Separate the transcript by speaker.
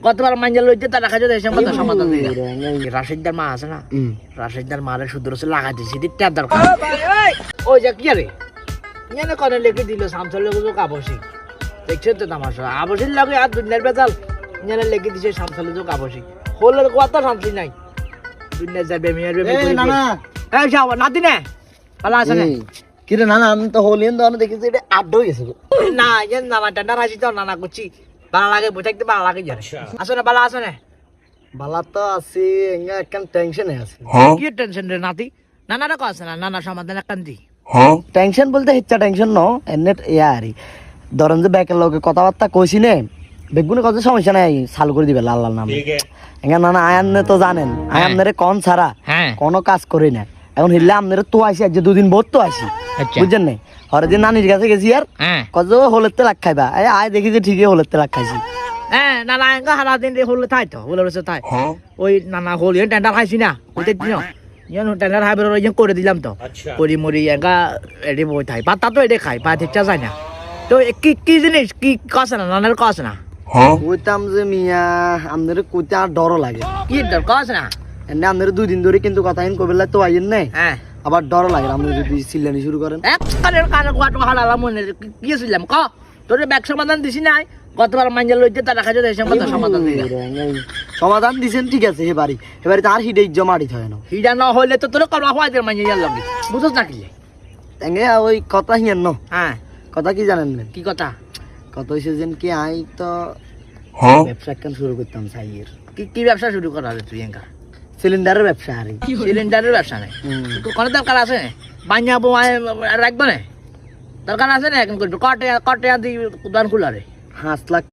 Speaker 1: কতবার মাঞ্জা লইতে তারা কাছে দেশের মতো সমাধান দিয়ে রাশিদার মা আছে না রাশিদার মারে শুধু রসে লাগাই দিয়েছি দিকটার দরকার ওই যা কি রে ইয়ানে কনে লিখে দিল সামসল লোক আবসিক দেখছেন তো তামাশা আবসিক লাগে আর দুনিয়ার বেতাল ইয়ানে লিখে দিছে সামসল লোক আবসিক হলের কথা শান্তি নাই দুনিয়া যাবে মেয়ের বেবি
Speaker 2: না না
Speaker 1: এই যাও নাতি নে ভালো আছে না
Speaker 2: কি রে না না আমি তো হলিন তো দেখেছি এটা আড্ড হয়ে গেছে
Speaker 1: না ইয়ান না ঠান্ডা রাজি তো না করছি ভালো লাগে বুঝাইতে ভালো লাগে জানে আসো না ভালো আছে না
Speaker 2: বালা তো আছি এঙ্গা একখান টেনশনে আছে
Speaker 1: কি টেনশন রে নাতি নানারা কো আছে না নানা সমাধান একখান দি
Speaker 2: টেনশন বলতে হিচ্ছা টেনশন ন এনে ইয়ারি ধরেন যে ব্যাকের লোকে কথাবার্তা কইছি নে বেগুনে কত সমস্যা নাই চালু করে দিবে লাল লাল নাম এঙ্গা নানা আয়ান্নে তো জানেন আয়ান্নেরে কোন ছাড়া কোনো কাজ করি না এখন হিললে আপনারা তো আইসি আজ দুদিন বহুত তো আইসি বুঝছেন নাই হরে দিন নানির কাছে গেছি আর কত হলের তেল খাইবা আয় দেখি যে ঠিকই হলের তেল খাইছি
Speaker 1: হ্যাঁ নানা এঙ্গা হারা দিন হলে তাই তো হলে রয়েছে তাই ওই নানা হল টেন্ডার খাইছি না ওইটা দিন ইয়ান টেন্ডার হাইবার ইয়ান করে দিলাম তো করি মরি এঙ্গা এডি বই থাই পাতা তো এডি খাই পা ঠিকটা যায় না তো কি কি জিনিস কি কাছে না নানার কাছে না
Speaker 2: কইতাম যে মিয়া আপনার কইতে আর ডর লাগে
Speaker 1: কি দর কাছে না
Speaker 2: এনে আপনার দুদিন ধরে কিন্তু কথা হিন কইবেলা তো আইন নাই
Speaker 1: হ্যাঁ
Speaker 2: আবার ডর লাগে আপনি যদি চিল্লানি শুরু করেন
Speaker 1: এক কানের কানে কোয়াটো হালালা মনে কি ছিলাম ক তোর ব্যাগ সমাধান দিছি নাই কতবার মাঞ্জা লইতে তারা কাছে দেশের মতো সমাধান দিয়ে
Speaker 2: সমাধান দিছেন ঠিক আছে এবারে তো আর হিডে জমাড়ি হয় না
Speaker 1: হিডা না হইলে তো তোর কলবা হওয়া যায় মাঞ্জা লাগে বুঝছ না কি
Speaker 2: এঙ্গে ওই কথা হিয়ান ন
Speaker 1: হ্যাঁ
Speaker 2: কথা কি জানেন না
Speaker 1: কি কথা
Speaker 2: কত হইছে যেন কি আই তো ব্যবসা একখান শুরু করতাম সাইয়ের
Speaker 1: কি কি ব্যবসা শুরু করা রে তুই এঙ্গা
Speaker 2: সিলিন্ডারের ব্যবসা আরে
Speaker 1: সিলিন্ডারের ব্যবসা নাই কোন দরকার আছে বাঞ্জা বো রাখবে না দরকার আছে না এখন করবে কটে কটে আদি দোকান খুলা রে
Speaker 2: 5 লাখ